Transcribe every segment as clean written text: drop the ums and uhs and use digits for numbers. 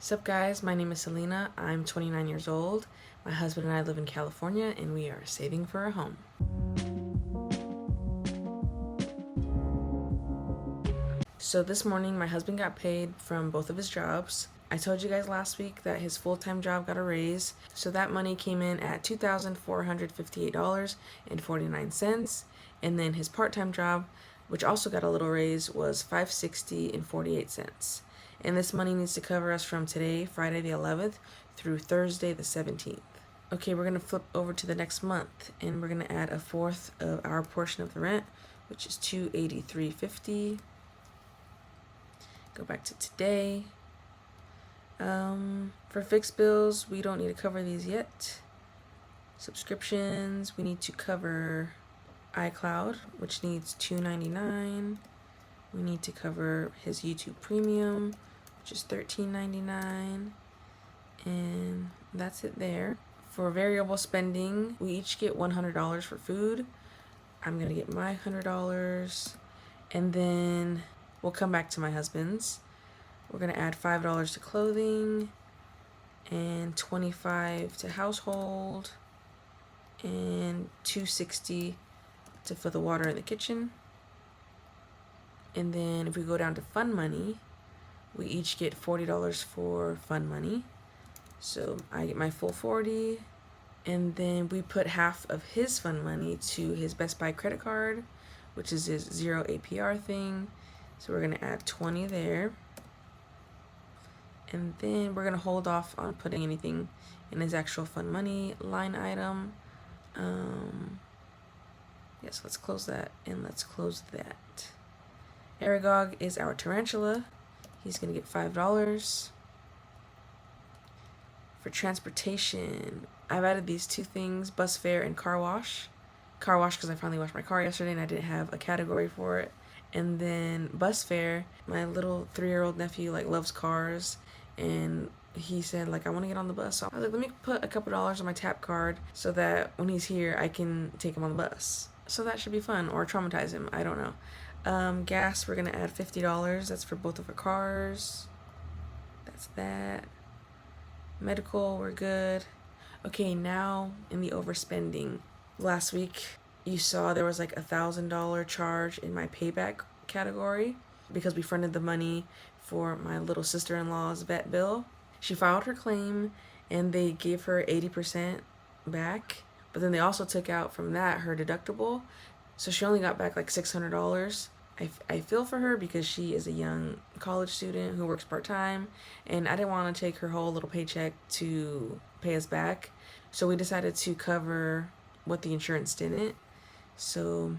Sup guys, my name is Selena. I'm 29 years old. My husband and I live in California and we are saving for a home. So this morning my husband got paid from both of his jobs. I told you guys last week that his full-time job got a raise, so that money came in at $2,458.49, and then his part-time job, which also got a little raise, was $560.48. And this money needs to cover us from today, Friday the 11th, through Thursday the 17th. Okay, we're gonna flip over to the next month, and we're gonna add a fourth of our portion of the rent, which is $283.50. Go back to today. For fixed bills, we don't need to cover these yet. Subscriptions, we need to cover iCloud, which needs $2.99. We need to cover his YouTube Premium, which is $13.99. And that's it there. For variable spending, we each get $100 for food. I'm gonna get my $100, and then we'll come back to my husband's. We're gonna add $5 to clothing, and $25 to household, and $260 to fill the water in the kitchen. And then if we go down to fun money, we each get $40 for fun money. So I get my full 40, and then we put half of his fun money to his Best Buy credit card, which is his 0 APR thing. So we're gonna add 20 there. And then we're gonna hold off on putting anything in his actual fun money line item. Yes, let's close that, and let's close that. Aragog is our tarantula. He's gonna get $5. For transportation, I've added these two things: bus fare and car wash. Car wash because I finally washed my car yesterday and I didn't have a category for it. And then bus fare, my little 3-year-old nephew loves cars, and he said I want to get on the bus. So I was like, let me put a couple dollars on my tap card so that when he's here I can take him on the bus. So that should be fun, or traumatize him, I don't know. Gas, we're gonna add $50. That's for both of our cars. That's that. Medical, we're good. Okay, now in the overspending. Last week you saw there was $1,000 charge in my payback category because we fronted the money for my little sister-in-law's vet bill. She filed her claim and they gave her 80% back, but then they also took out from that her deductible, so she only got back $600. I feel for her because she is a young college student who works part-time, and I didn't want to take her whole little paycheck to pay us back, so we decided to cover what the insurance didn't. So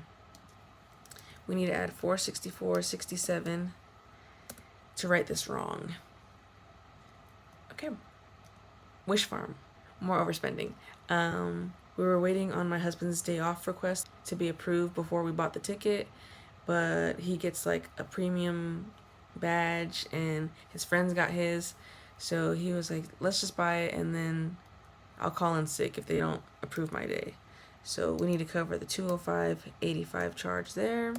we need to add $464.67 to right this wrong. Okay. Wish Farm, more overspending. We were waiting on my husband's day off request to be approved before we bought the ticket, but he gets a premium badge and his friends got his, so he was like, let's just buy it and then I'll call in sick if they don't approve my day. So we need to cover the $205.85 charge there.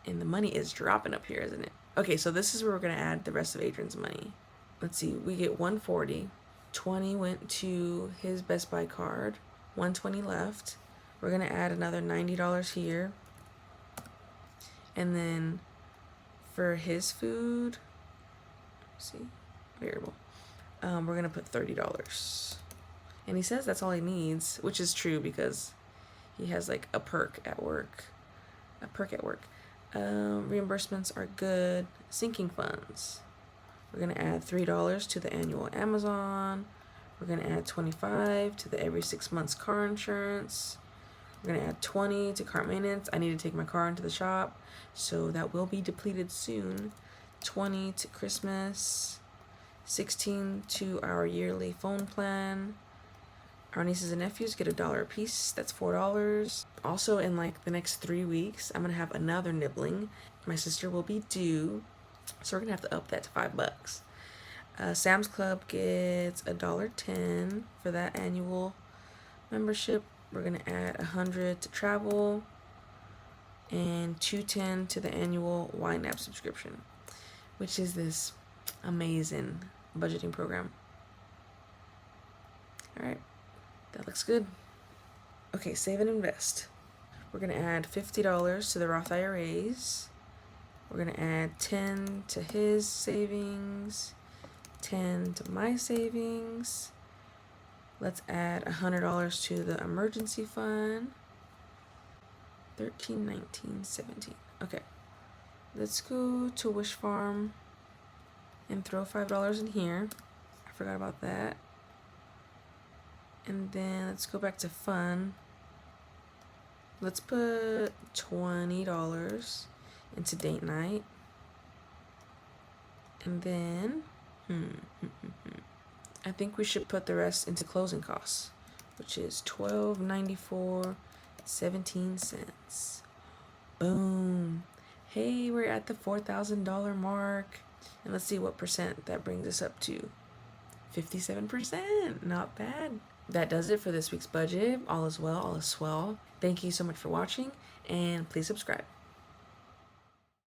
And the money is dropping up here, isn't it? Okay, so this is where we're gonna add the rest of Adrian's money. Let's see, we get $140. 20 went to his Best Buy card. 120 left. We're gonna add another $90 here. And then for his food, let's see, variable, we're gonna put $30. And he says that's all he needs, which is true because he has a perk at work. Reimbursements are good. Sinking funds, we're gonna add $3 to the annual Amazon. We're gonna add $25 to the every 6 months car insurance. We're gonna add $20 to car maintenance. I need to take my car into the shop, so that will be depleted soon. $20 to Christmas. $16 to our yearly phone plan. Our nieces and nephews get $1 a piece. That's $4. Also, in the next 3 weeks, I'm gonna have another nibbling. My sister will be due, so we're gonna have to up that to $5. Sam's Club gets $1.10 for that annual membership. We're gonna add $100 to travel and $210 to the annual YNAB subscription. which is this amazing budgeting program. All right, that looks good. Okay, save and invest. We're gonna add $50 to the Roth IRAs. We're gonna add 10 to his savings, 10 to my savings. Let's add $100 to the emergency fund. 13, 19, 17. Okay. Let's go to Wish Farm and throw $5 in here. I forgot about that. And then let's go back to fun. Let's put $20 into date night. And then, I think we should put the rest into closing costs, which is $12.94.17. Boom. Hey, we're at the $4,000 mark. And let's see what percent that brings us up to. 57%. Not bad. That does it for this week's budget. All is well, all is swell. Thank you so much for watching, and please subscribe.